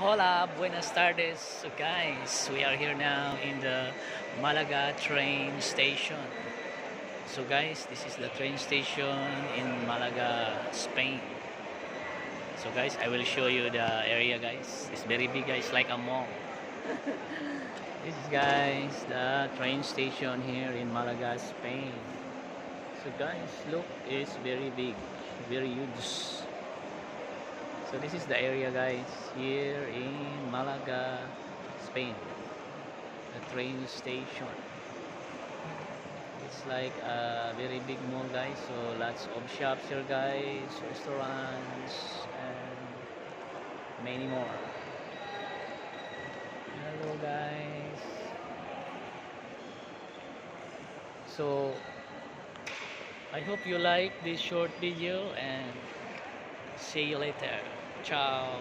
Hola, buenas tardes. So guys, we are here now in the Malaga train station. So guys, this is the train station in Malaga, Spain. So guys, I will show you the area guys. It's very big guys, like a mall. This is guys, the train station here in Malaga, Spain. So guys, look, it's very big, very huge. So this is the area guys, here in Malaga, Spain. The train station. It's like a very big mall guys, so lots of shops here guys, restaurants and many more. Hello guys. So I hope you like this short video and see you later. Ciao.